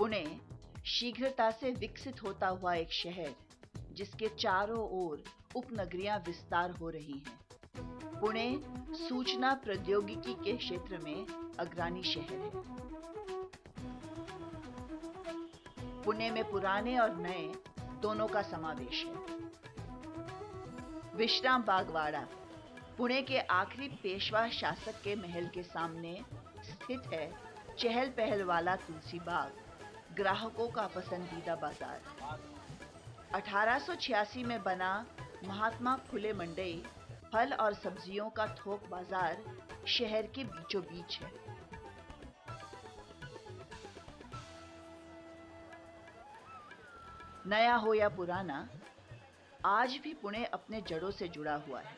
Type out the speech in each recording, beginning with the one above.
पुणे शीघ्रता से विकसित होता हुआ एक शहर, जिसके चारों ओर उपनगरियां विस्तार हो रही हैं। पुणे सूचना प्रौद्योगिकी के क्षेत्र में अग्रणी शहर है। पुणे में पुराने और नए दोनों का समावेश है। विश्राम बागवाड़ा पुणे के आखिरी पेशवा शासक के महल के सामने स्थित है चहल पहल वाला तुलसी बाग, ग्राहकों का पसंदीदा बाजार। 1886 में बना महात्मा फुले मंडई फल और सब्जियों का थोक बाजार शहर के बीचों बीच है। नया हो या पुराना, आज भी पुणे अपने जड़ों से जुड़ा हुआ है।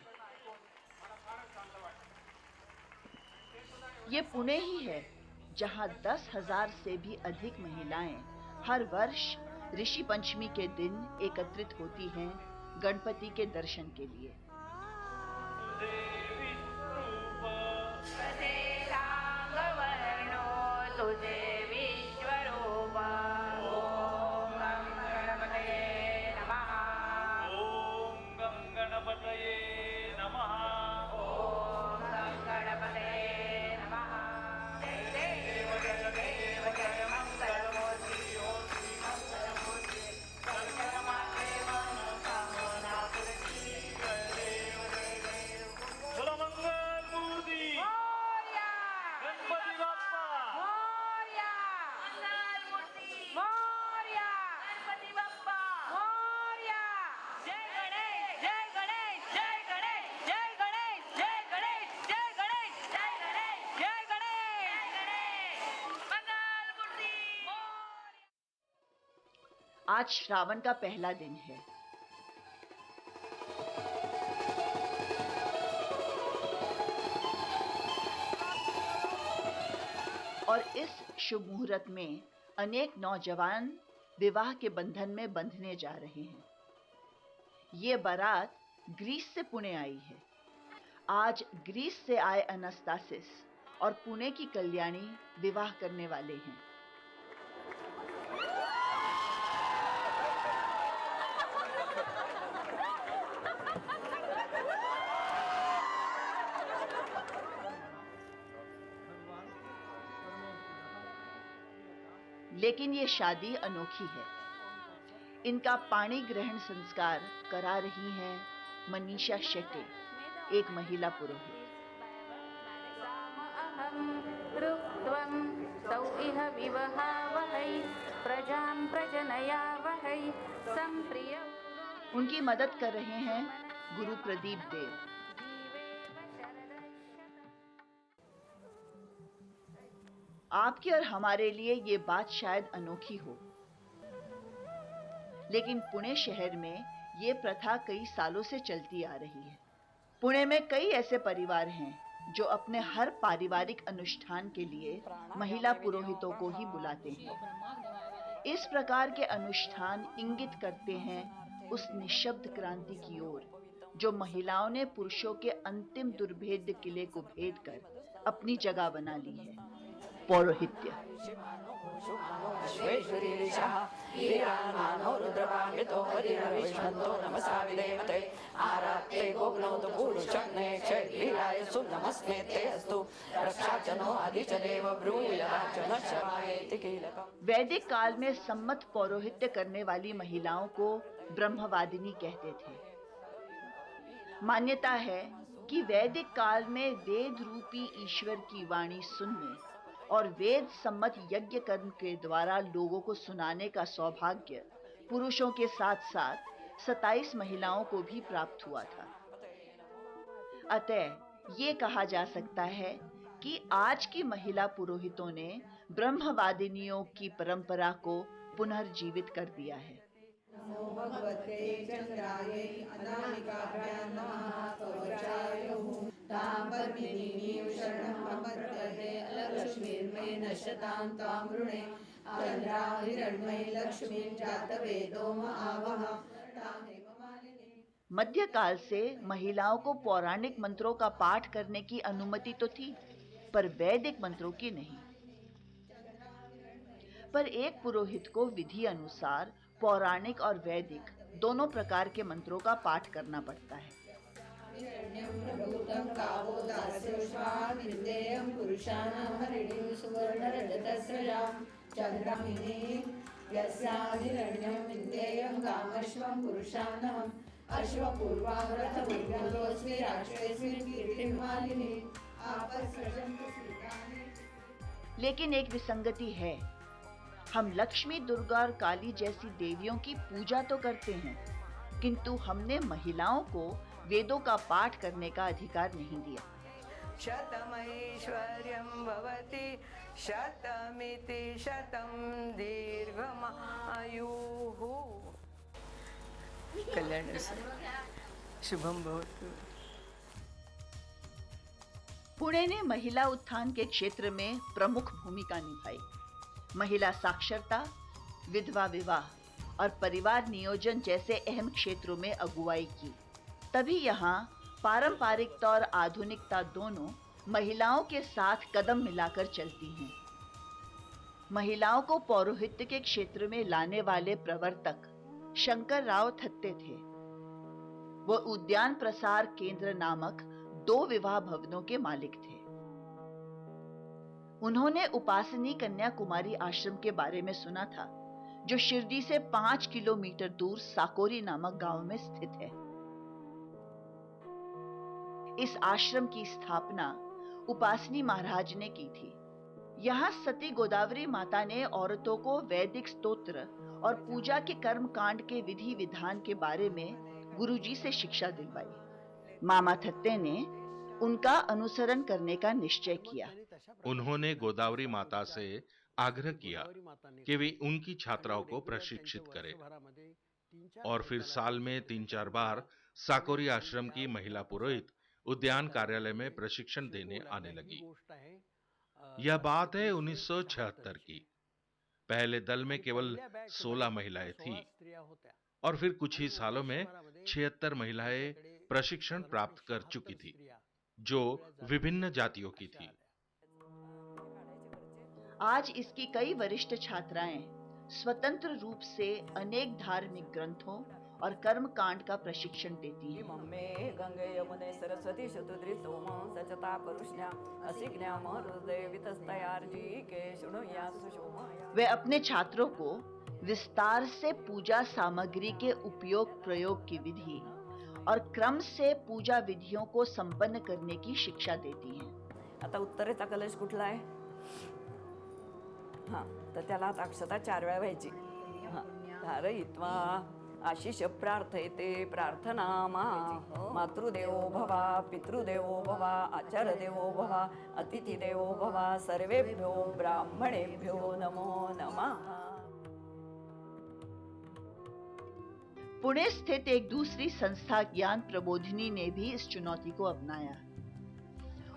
ये पुणे ही है जहां 10,000 से भी अधिक महिलाएं हर वर्ष ऋषि पंचमी के दिन एकत्रित होती हैं गणपति के दर्शन के लिए। आज श्रावण का पहला दिन है। और इस शुभ मुहूर्त में अनेक नौजवान विवाह के बंधन में बंधने जा रहे हैं। ये बारात ग्रीस से पुणे आई है। आज ग्रीस से आए अनास्तासिस और पुणे की कल्याणी विवाह करने वाले हैं। लेकिन ये शादी अनोखी है। इनका पाणी ग्रहण संस्कार करा रही हैं मनीषा शेट्टी, एक महिला पुरोहित। उनकी मदद कर रहे हैं गुरु प्रदीप देव। आपके और हमारे लिए ये बात शायद अनोखी हो, लेकिन पुणे शहर में ये प्रथा कई सालों से चलती आ रही है। पुणे में कई ऐसे परिवार हैं जो अपने हर पारिवारिक अनुष्ठान के लिए महिला पुरोहितों को ही बुलाते हैं। इस प्रकार के अनुष्ठान इंगित करते हैं उस निशब्द क्रांति की ओर जो महिलाओं ने पुरुषों के अंतिम दुर्भेद्य किले को भेद कर अपनी जगह बना ली है, पौरोहित्य। वैदिक काल में सम्मत पौरोहित्य करने वाली महिलाओं को ब्रह्मवादिनी कहते थे। मान्यता है कि वैदिक काल में वेद रूपी ईश्वर की वाणी सुनने और वेद सम्मत यज्ञ कर्म के द्वारा लोगों को सुनाने का सौभाग्य पुरुषों के साथ साथ 27 महिलाओं को भी प्राप्त हुआ था। अतः ये कहा जा सकता है कि आज की महिला पुरोहितों ने ब्रह्मवादिनियों की परंपरा को पुनर्जीवित कर दिया है। नमो भगवते चंद्रायै अनामिकाभ्यां नमः कवचाय तां पद्मिनीं शरणं प्रपद्ये लक्ष्मीर्मे नश्यतां तां वृणे चंद्रा हिरण्मयी लक्ष्मीं जातवेदो महावः तां हेममालिनी। मध्यकाल से महिलाओं को पौराणिक मंत्रों का पाठ करने की अनुमति तो थी, पर वैदिक मंत्रों की नहीं। पर एक पुरोहित को विधि अनुसार पौराणिक और वैदिक दोनों प्रकार के मंत्रों का पाठ करना पड़ता है। प्रभूतं कावो दास्योष्मात् विन्देयं पुरुषाणां हरिणीं सुवर्णरजतस्रजां चन्द्रामिनीं यस्याधिरण्यं विन्देयं कामश्वं पुरुषाणाम् अश्वपूर्वां रथपूर्वतोऽस्मि राष्ट्रेऽस्मिन् कीर्तिं मालिनी आपस्सृजन्तु सीतानि। लेकिन एक विसंगति है। हम लक्ष्मी, दुर्गा और काली जैसी देवियों की पूजा तो करते हैं, किंतु हमने महिलाओं को वेदों का पाठ करने का अधिकार नहीं दिया। शतमैश्वर्यं भवति शतमिति शतं दीर्घमायुः। कल्याणस्य शुभम भवतु। पुणे ने महिला उत्थान के क्षेत्र में प्रमुख भूमिका निभाई। महिला साक्षरता, विधवा विवाह और परिवार नियोजन जैसे अहम क्षेत्रों में अगुवाई की। तभी यहाँ पारंपरिकता और आधुनिकता दोनों महिलाओं के साथ कदम मिलाकर चलती हैं। महिलाओं को पौरोहित्य के क्षेत्र में लाने वाले प्रवर्तक शंकर राव थत्ते थे। वो उद्यान प्रसार केंद्र नामक 2 विवाह भवनों के मालिक थे। उन्होंने उपासनी कन्याकुमारी आश्रम के बारे में सुना था, जो शिरडी से 5 किलोमीटर दूर साकोरी नामक गांव में स्थित है। इस आश्रम की स्थापना उपासनी महाराज ने की थी। यहाँ सती गोदावरी माता ने औरतों को वैदिक स्तोत्र और पूजा के कर्म कांड के विधि विधान के बारे में गुरुजी से शिक्षा दिलवाई। मामा थत्ते ने उनका अनुसरण करने का निश्चय किया। उन्होंने गोदावरी माता से आग्रह किया कि वे उनकी छात्राओं को प्रशिक्षित करें और फिर साल में 3-4 बार साकोरी आश्रम की महिला पुरोहित उद्यान कार्यालय में प्रशिक्षण देने आने लगी। यह बात है 1976 की। पहले दल में केवल 16 महिलाएं थीं और फिर कुछ ही सालों में 76 महिलाएं प्रशिक्षण प्राप्त कर चुकी थी, जो विभिन्न जातियों की थी। आज इसकी कई वरिष्ठ छात्राएं स्वतंत्र रूप से अनेक धार्मिक ग्रंथों और कर्म कांड का प्रशिक्षण देती हैं। गंगे यमुने सरस्वती शतुद्री सोम सचता परुष्ण्या असिग्न्या मरुदेवितस्तयार्जी के शृणुया सुषोमया। वे अपने छात्रों को विस्तार से पूजा सामग्री के उपयोग प्रयोग की विधि और क्रम से पूजा विधियों को संपन्न करने की शिक्षा देती हैं। आता उत्तरेचा कलश कुठला आहे? हां, तर त्याला अक्षता 4 वेळा व्हायची. हां, धारयित्वा आशिष प्रार्थयते प्रार्थनामा मातृदेवो भव पितृदेवो भव आचार्यदेवो भव अतिथिदेवो भव सर्वेभ्यो ब्राह्मणेभ्यो नमो नमः। पुणे स्थित एक दूसरी संस्था ज्ञान प्रबोधिनी ने भी इस चुनौती को अपनाया।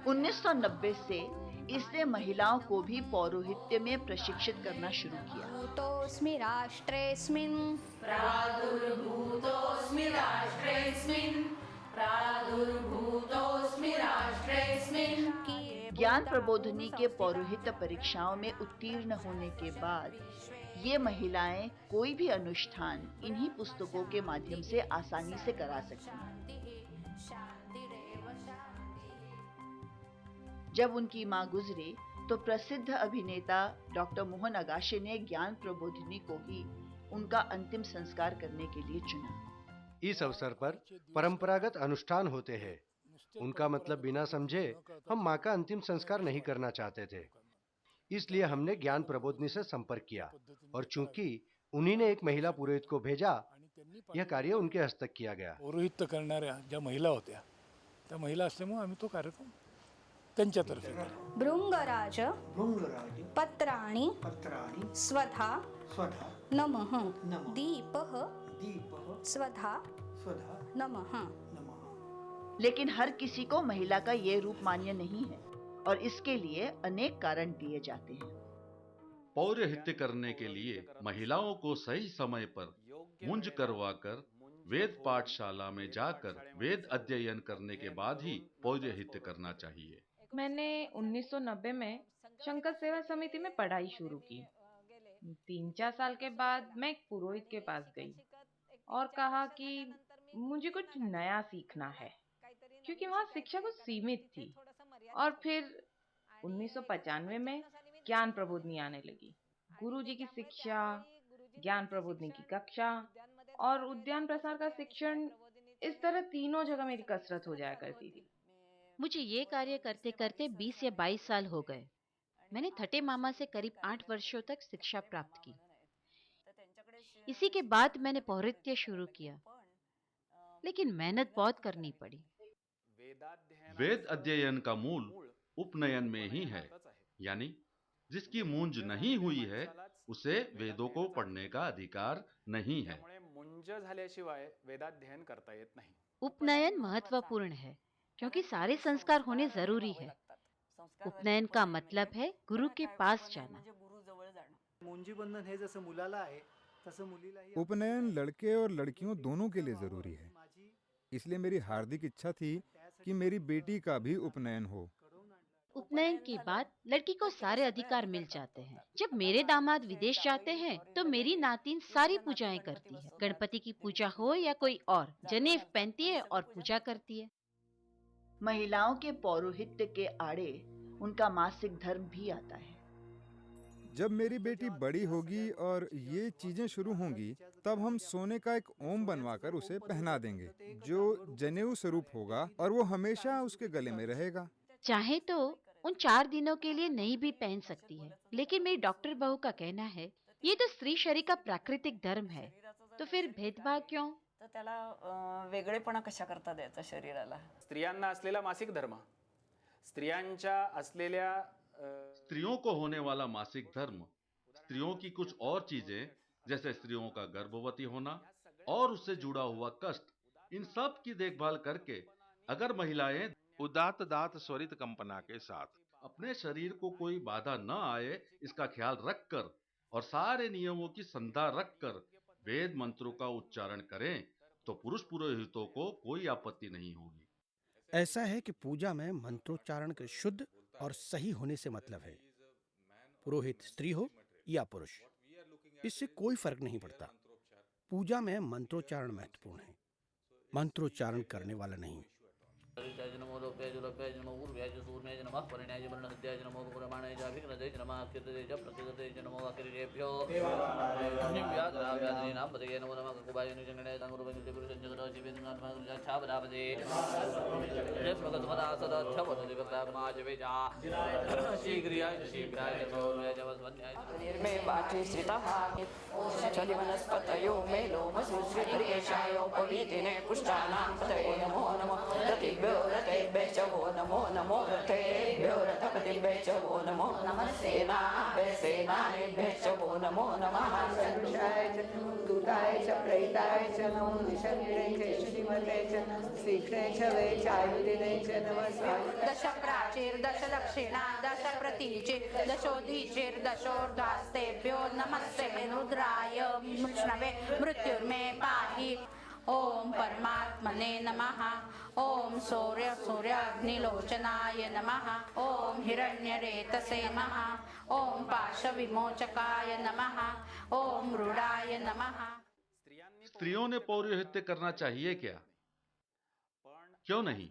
1990 से इसने महिलाओं को भी पौरोहित्य में प्रशिक्षित करना शुरू किया। भूतोऽस्मि राष्ट्रेऽस्मिन् प्रादुर्भूतोऽस्मि राष्ट्रेऽस्मिन् प्रादुर्भूतोऽस्मि राष्ट्रेऽस्मिन्। ज्ञान प्रबोधिनी के पौरोहित्य परीक्षाओं में उत्तीर्ण होने के बाद ये महिलाएं कोई भी अनुष्ठान इन्हीं पुस्तकों के माध्यम से आसानी से करा सकती हैं। जब उनकी मां गुजरी तो प्रसिद्ध अभिनेता डॉक्टर मोहन अगाशे ने ज्ञान प्रबोधिनी को ही उनका अंतिम संस्कार करने के लिए चुना। इस अवसर पर परंपरागत अनुष्ठान होते हैं। उनका मतलब बिना समझे हम मां का अंतिम संस्कार नहीं करना चाहते थे, इसलिए हमने ज्ञान प्रबोधिनी से संपर्क किया और चूंकि उन्हीं ने एक महिला पुरोहित को भेजा, यह कार्य उनके हस्तक किया गया। पौरोहित्य करणाऱ्या ज्या महिला होत्या त्या महिला असल्यामुळे आम्ही तो कार्यक्रम त्यांच्यातर्फे केला। भृंगराज पत्राणि स्वधा नमः दीपः स्वधा नमः। लेकिन हर किसी को महिला का ये रूप मान्य नहीं है और इसके लिए अनेक कारण दिए जाते हैं। पौरोहित्य करने के लिए महिलाओं को सही समय पर मुंज करवाकर वेद पाठशाला में जाकर वेद अध्ययन करने के बाद ही पौरोहित्य करना चाहिए। मैंने 1990 में शंकर सेवा समिति में पढ़ाई शुरू की। 3-4 साल के बाद मैं एक पुरोहित के पास गई और कहा कि मुझे कुछ नया सीखना है, क्योंकि वहाँ शिक्षा कुछ सीमित थी। और फिर 1995 में ज्ञान प्रबोधिनी आने लगी। गुरुजी की शिक्षा, ज्ञान प्रबोधिनी की कक्षा और उद्यान प्रसार का शिक्षण, इस तरह तीनों जगह मेरी कसरत हो जाया करती थी। मुझे ये कार्य करते करते 20 या 22 साल हो गए। मैंने थटे मामा से करीब 8 वर्षों तक शिक्षा प्राप्त की। इसी के बाद मैंने पौरोहित्य शुरू किया, लेकिन मेहनत बहुत करनी पड़ी। वेद अध्ययन का मूल उपनयन में ही है, यानी जिसकी मूंज नहीं हुई है उसे वेदों को पढ़ने का अधिकार नहीं है। उपनयन महत्वपूर्ण है क्योंकि सारे संस्कार होने जरूरी है। उपनयन का मतलब है गुरु के पास जाना। उपनयन लड़के और लड़कियों दोनों के लिए जरूरी है, इसलिए मेरी हार्दिक इच्छा थी कि मेरी बेटी का भी उपनयन हो। उपनयन के बाद लड़की को सारे अधिकार मिल जाते हैं। जब मेरे दामाद विदेश जाते हैं तो मेरी नातिन सारी पूजाएं करती है। गणपति की पूजा हो या कोई और, जनेऊ पहनती है और पूजा करती है। महिलाओं के पौरोहित्य के आड़े उनका मासिक धर्म भी आता है। जब मेरी बेटी बड़ी होगी और ये चीजें शुरू होंगी, तब हम सोने का एक ओम बनवाकर उसे पहना देंगे, जो जनेऊ स्वरूप होगा और वो हमेशा उसके गले में रहेगा। चाहे तो उन 4 दिनों के लिए नहीं भी पहन सकती है, लेकिन मेरी डॉक्टर बहू का कहना है ये तो स्त्री शरीर का प्राकृतिक धर्म है, तो फिर भेदभाव क्यों? तर त्याला वेगळेपणा कशा करता द्यायचा शरीराला? स्त्रियांना असलेला मासिक धर्म, स्त्रियांच्या असलेल्या स्त्रियों को होने वाला मासिक धर्म, स्त्रियों की कुछ और चीजें जैसे स्त्रियों का गर्भवती होना और उससे जुड़ा हुआ कष्ट, इन सब की देखभाल करके अगर महिलाएं उदात्त दात स्वरित कंपना के साथ अपने शरीर को कोई बाधा न आए इसका ख्याल रखकर और सारे नियमों की संधा रखकर वेद मंत्रों का उच्चारण करें तो पुरुष पुरोहितों को कोई आपत्ति नहीं होगी। ऐसा है कि पूजा में मंत्रोच्चारण के शुद्ध और सही होने से मतलब है। पुरोहित स्त्री हो या पुरुष, इससे कोई फर्क नहीं पड़ता। पूजा में मंत्रोच्चारण महत्वपूर्ण है, मंत्रोच्चारण करने वाला नहीं। नमो लोप्याय लोप्याय नमो उर्व्याय सूर्याय नमः परिण्याय वर्णहत्याय नमो प्रमाणाय विघ्नदे नमः कीर्तये च प्रतिगते नमो अकिरेभ्यो निव्याद्राव्यादीनां पदये नमो नमः कुबाय निजंगणे तंगुरुपंचते पुरुषंजगतो जीवेन्द्रनाथ छावदापदे जस्मगतमदा सदा छवदे भक्तामाजवेजा शीघ्रियाय शीघ्राय नमोर्व्याय जवस्वन्याय निर्मे वाचे स्थितः चलिवनस्पतयो मेलो मसुश्रीप्रियेशायो पवितिने पुष्टानां पतये नमो नमः रतिभ्यो रतेभ्यो वो नमो नमो रतेभ्यो रथपतिभ्यो वो नमो नमः सेनाभ्यो वो नमो नमः सदृशाय च दूताय च प्रेताय च नमो निशंगिरे च श्रीमते च शीघ्रे च वे चायुधिने च नमः। दश प्राचीर दश दक्षिणा दश प्रतीचीर दशोदीचीर दशोर्ध्वास्तेभ्यो नमस्ते रुद्राय विष्णवे मृत्युर्मे पाहि। ओम परमात्मने नमः। ओम सूर्याग्निलोचनाय नमः। ओम हिरण्यरेतसे नमः। ओम पाशविमोचकाय नमः। ओम रूढ़ाय नमः। स्त्रियों ने पौरोहित्य करना चाहिए क्या? क्यों नहीं?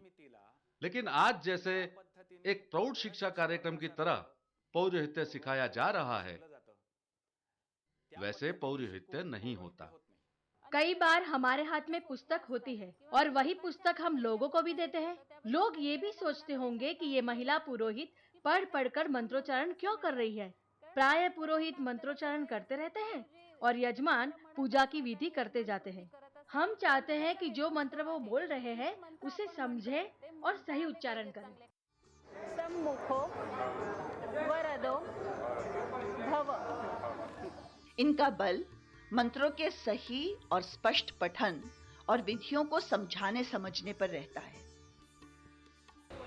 लेकिन आज जैसे एक प्रौढ़ शिक्षा कार्यक्रम की तरह पौरोहित्य सिखाया जा रहा है, वैसे पौरोहित्य नहीं होता। कई बार हमारे हाथ में पुस्तक होती है और वही पुस्तक हम लोगों को भी देते हैं। लोग ये भी सोचते होंगे कि ये महिला पुरोहित पढ़ पढ़कर मंत्रोच्चारण क्यों कर रही है। प्राय पुरोहित मंत्रोच्चारण करते रहते हैं और यजमान पूजा की विधि करते जाते हैं। हम चाहते हैं कि जो मंत्र वो बोल रहे हैं उसे समझें और सही उच्चारण करें। सम्मुखो वरदो भव। इनका बल मंत्रों के सही और स्पष्ट पठन और विधियों को समझाने समझने पर रहता है।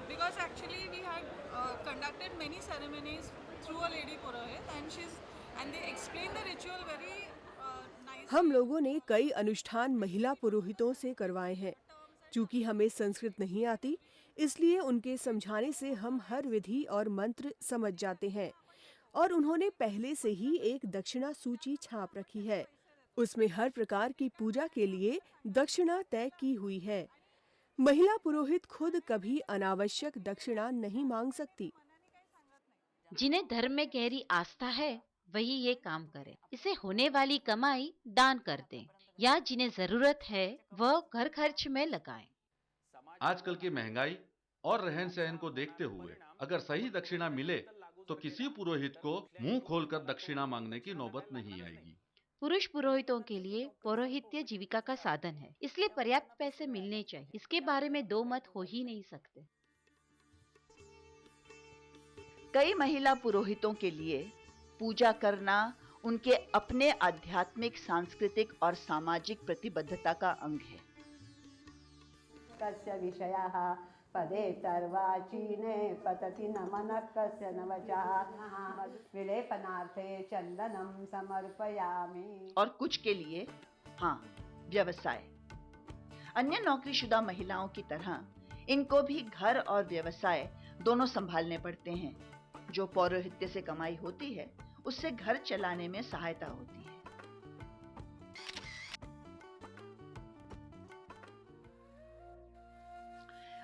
Because actually we had conducted many ceremonies through a lady purohit and they explained the ritual very nicely. हम लोगों ने कई अनुष्ठान महिला पुरोहितों से करवाए हैं। चूंकि हमें संस्कृत नहीं आती, इसलिए उनके समझाने से हम हर विधि और मंत्र समझ जाते हैं। और उन्होंने पहले से ही एक दक्षिणा सूची छाप रखी है। उसमें हर प्रकार की पूजा के लिए दक्षिणा तय की हुई है। महिला पुरोहित खुद कभी अनावश्यक दक्षिणा नहीं मांग सकती। जिन्हें धर्म में गहरी आस्था है वही ये काम करे। इसे होने वाली कमाई दान कर दें या जिन्हें जरूरत है वह घर खर्च में लगाएं। आजकल की महंगाई और रहन सहन को देखते हुए अगर सही दक्षिणा मिले तो किसी पुरोहित को मुंह खोलकर दक्षिणा मांगने की नौबत नहीं आएगी। पुरुष पुरोहितों के लिए पौरोहित्य जीविका का साधन है, इसलिए पर्याप्त पैसे मिलने चाहिए। इसके बारे में दो मत हो ही नहीं सकते। कई महिला पुरोहितों के लिए पूजा करना उनके अपने आध्यात्मिक, सांस्कृतिक और सामाजिक प्रतिबद्धता का अंग है। कस्य विषयाः पदे तर्वाचीने पतति नमनः कस्य न वचः विलेपनार्थे चंदनम समर्पयामि। और कुछ के लिए हाँ, व्यवसाय। अन्य नौकरीशुदा महिलाओं की तरह इनको भी घर और व्यवसाय दोनों संभालने पड़ते हैं। जो पौरोहित्य से कमाई होती है उससे घर चलाने में सहायता होती है।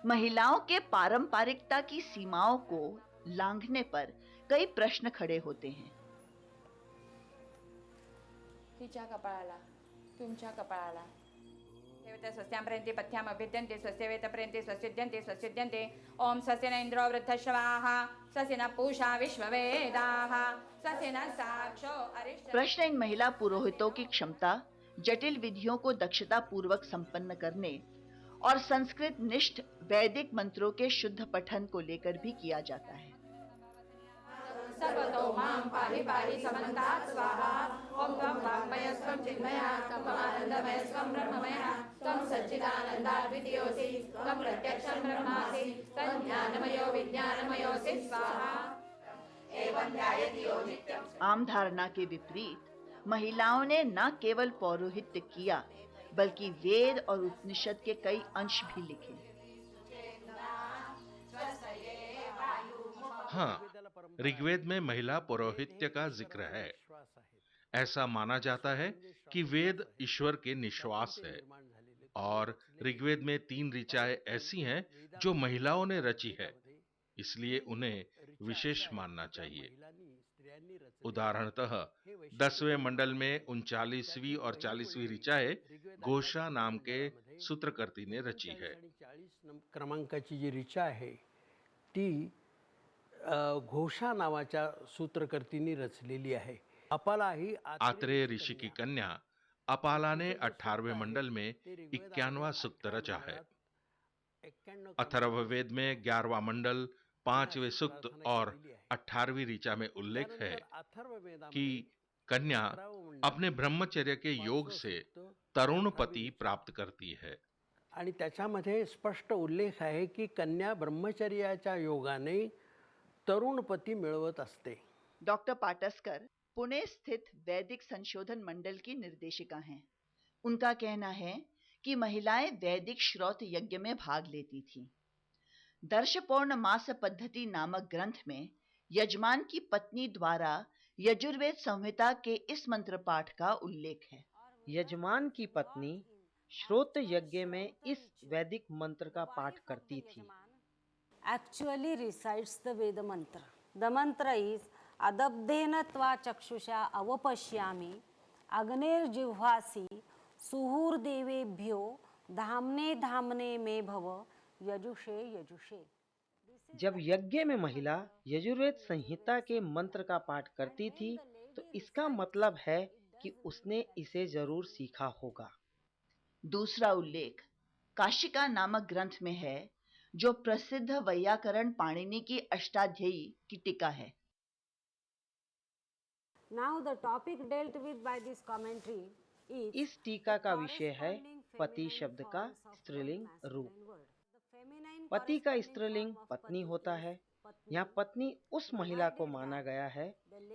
महिलाओं के पारंपरिकता की सीमाओं को लांघने पर कई प्रश्न खड़े होते हैं। तिच्या कपाळाला, तुमच्या कपाळाला देवता स्वस्याम्प्रयन्ते पथ्याम अभ्यद्यन्ते स्वस्यवेतप्रयन्ते स्वस्युद्यन्ते स्वस्युद्यन्ते ओम स्वस्यन इन्द्रो वृद्धश्रवाः स्वस्यन पूषा विश्ववेदाः स्वस्यन साक्षो अरिष्ट। प्रश्न इन महिला पुरोहितों की क्षमता, जटिल विधियों को दक्षता पूर्वक संपन्न करने और संस्कृत निष्ठ वैदिक मंत्रों के शुद्ध पठन को लेकर भी किया जाता है। सर्वतो मां पाहि पाहि समन्तात् स्वाहा। ओम त्वं वाङ्मयस्त्वं चिन्मया त्वम् आनन्दमयस्त्वं ब्रह्ममयः त्वं सच्चिदानन्दाद्वितीयोऽसि त्वं प्रत्यक्षं ब्रह्मासि त्वं ज्ञानमयो विज्ञानमयोऽसि स्वाहा। एवं ध्यायति यो नित्यम्। आम धारणा के विपरीत महिलाओं ने न केवल पौरोहित्य किया बल्कि वेद और उपनिषद के कई अंश भी लिखे। हाँ, ऋग्वेद में महिला पौरोहित्य का जिक्र है। ऐसा माना जाता है कि वेद ईश्वर के निश्वास है और ऋग्वेद में 3 ऋचाएं ऐसी हैं जो महिलाओं ने रची है, इसलिए उन्हें विशेष मानना चाहिए। उदाहरणतः 10वें मंडल में 39वीं और 40वीं ऋचाएं घोषा नाम के सूत्रकर्ती ने रची है। 40 क्रमांकाची जी ऋचा आहे ती घोषा नावाच्या सूत्रकर्तींनी रचलेली आहे। अपाला ही आत्रेय ऋषि की कन्या अपाला ने 18वें मंडल में 51वां सूक्त रचा है। अथर्ववेद में 11वां मंडल 5वें सूक्त और 18वीं ऋचा में उल्लेख है कि कन्या अपने ब्रह्मचर्य के योग से तरुण पति प्राप्त करती है। आणि त्याच्यामध्ये स्पष्ट उल्लेख आहे की कन्या ब्रह्मचर्याच्या योगाने तरुण पती मिळवत असते। डॉक्टर पाटस्कर पुणे स्थित वैदिक संशोधन मंडल की निर्देशिका हैं। उनका कहना है कि महिलाएं वैदिक श्रौत यज्ञ में भाग लेती थीं। दर्शपूर्ण मास पद्धति नामक ग्रंथ में यजमान की पत्नी द्वारा यजुर्वेद संहिता के इस मंत्र पाठ का उल्लेख है। यजमान की पत्नी श्रोत यज्ञ में इस वैदिक मंत्र का पाठ करती थी। Actually recites the Veda mantra. The mantra is adabdena tva chakshusha avapashyami agner jivhasi suhur devebhyo Dhamne Dhamne में भव यजुषे यजुषे। जब यज्ञ में महिला यजुर्वेद संहिता के मंत्र का पाठ करती थी तो इसका मतलब है कि उसने इसे जरूर सीखा होगा। दूसरा उल्लेख काशिका नामक ग्रंथ में है जो प्रसिद्ध वैयाकरण पाणिनि की अष्टाध्यायी की टीका है। Now the topic dealt with by this commentary is इस टीका का विषय है पति शब्द का स्त्रीलिंग रूप। पति का स्त्रीलिंग पत्नी होता है। यहाँ पत्नी उस महिला को माना गया है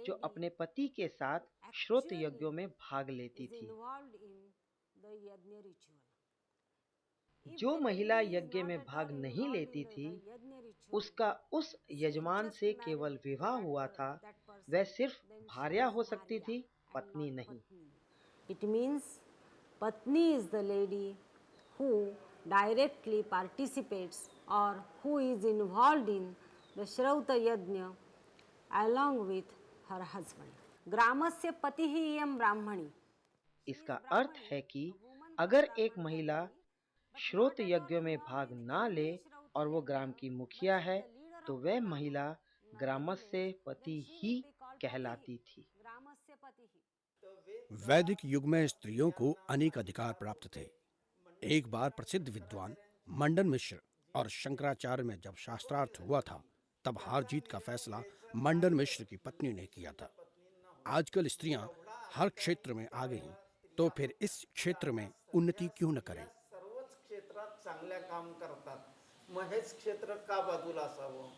जो अपने पति के साथ श्रोत यज्ञों में भाग लेती थी। जो महिला यज्ञ में भाग नहीं लेती थी, उसका उस यजमान से केवल विवाह हुआ था वह सिर्फ भार्या हो सकती थी, पत्नी नहीं। It means Patni is the lady who directly participates or who is involved in the Shrauta Yajna along with her husband. ग्रामस्य पतिः इयं ब्राह्मणी। इसका अर्थ है कि अगर एक महिला श्रोत यज्ञ में भाग ना ले और वो ग्राम की मुखिया है, तो वह महिला ग्रामस्य पति ही कहलाती थी। वैदिक युग में स्त्रियों को अनेक अधिकार प्राप्त थे। एक बार प्रसिद्ध विद्वान मंडन मिश्र और शंकराचार्य में जब शास्त्रार्थ हुआ था, तब हार जीत का फैसला मंडन मिश्र की पत्नी ने किया था। आजकल स्त्रियां हर क्षेत्र में आ गईं, तो फिर इस क्षेत्र में उन्नति क्यों न करें? सर्वच क्षेत्रात चांगल्या काम करतात, मग हेच क्षेत्र का बाजूला असावं?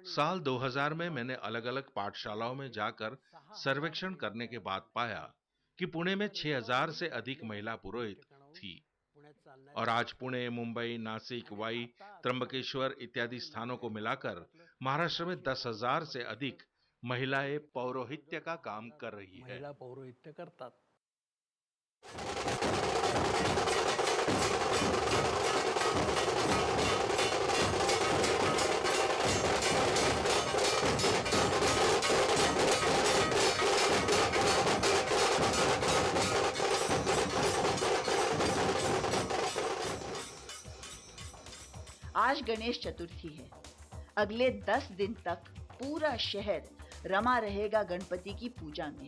साल 2000 में मैंने अलग-अलग पाठशालाओं में जाकर सर्वेक्षण करने के बाद पाया कि पुणे में 6000 से अधिक महिला पुरोहित थी और आज पुणे, मुंबई, नासिक, वाई, त्र्यंबकेश्वर इत्यादि स्थानों को मिलाकर महाराष्ट्र में 10,000 से अधिक महिलाएं पौरोहित्य का काम कर रही है। महिला पौरोहित्य करतात। आज गणेश चतुर्थी है। अगले 10 दिन तक पूरा शहर रमा रहेगा गणपति की पूजा में।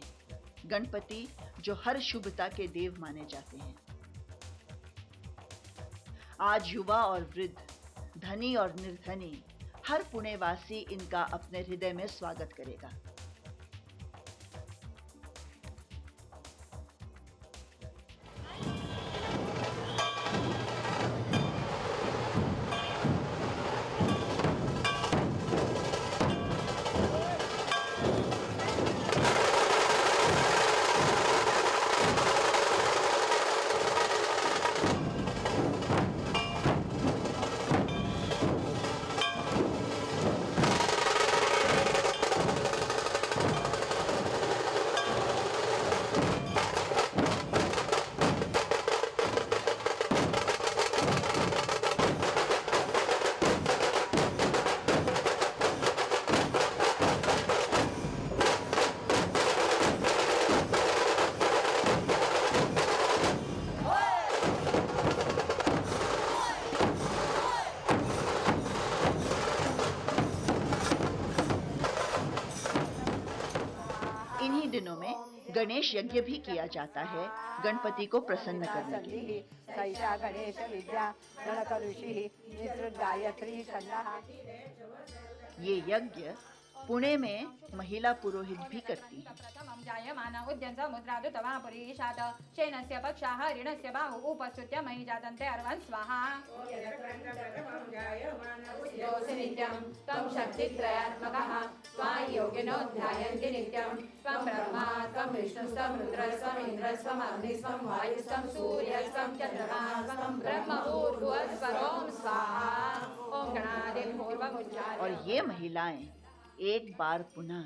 गणपति जो हर शुभता के देव माने जाते हैं। आज युवा और वृद्ध, धनी और निर्धनी, हर पुणेवासी इनका अपने हृदय में स्वागत करेगा। इन्हीं दिनों में गणेश यज्ञ भी किया जाता है गणपति को प्रसन्न करने के लिए। सैषा गणेश विद्या गणक ऋषि गायत्री संध्या। ये यज्ञ पुणे में महिला पुरोहित भी करती हैं। जायमान उद्यन समुद्रादु तवा पुरीशात शैनस्य पक्षाः ऋणस्य बाहु उपसुत्य मयि जातन्ते अर्वन् स्वाहा। नित्यं त्वं शक्तित्रयात्मकः स्वायोगिनो ध्यायन्ति नित्यं त्वं ब्रह्मा त्वं विष्णुस्त्वं रुद्रस्त्वं इन्द्रस्त्वं अग्निस्त्वं वायुस्त्वं सूर्यस्त्वं चन्द्रमा त्वं ब्रह्मभूर्भुवस्वरों स्वाहा। ओम गणाधिपूर्वमुच्चार्य। और ये महिलाएं एक बार पुनः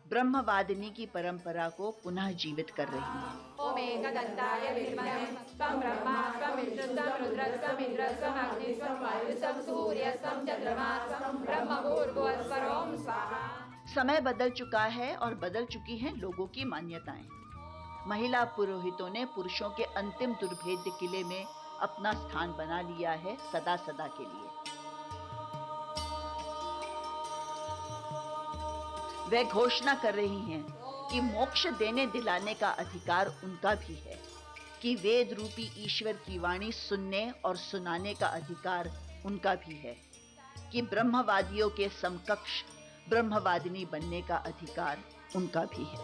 ब्रह्मवादिनी की परंपरा को पुनः जीवित कर रही हैं। ओम एकदन्ताय विद्महे त्वं ब्रह्मा त्वं विष्णुस्त्वं रुद्रस्त्वं इन्द्रस्त्वं अग्निस्त्वं वायुस्त्वं सूर्यस्त्वं चन्द्रमा त्वं ब्रह्मभूर्भुवस्वरों स्वाहा। समय बदल चुका है और बदल चुकी हैं लोगों की मान्यताएं। महिला पुरोहितों ने पुरुषों के अंतिम दुर्भेद्य किले में अपना स्थान बना लिया है सदा सदा के लिए। वे घोषणा कर रही हैं कि मोक्ष देने दिलाने का अधिकार उनका भी है, कि वेद रूपी ईश्वर की वाणी सुनने और सुनाने का अधिकार उनका भी है, कि ब्रह्मवादियों के समकक्ष ब्रह्मवादिनी बनने का अधिकार उनका भी है।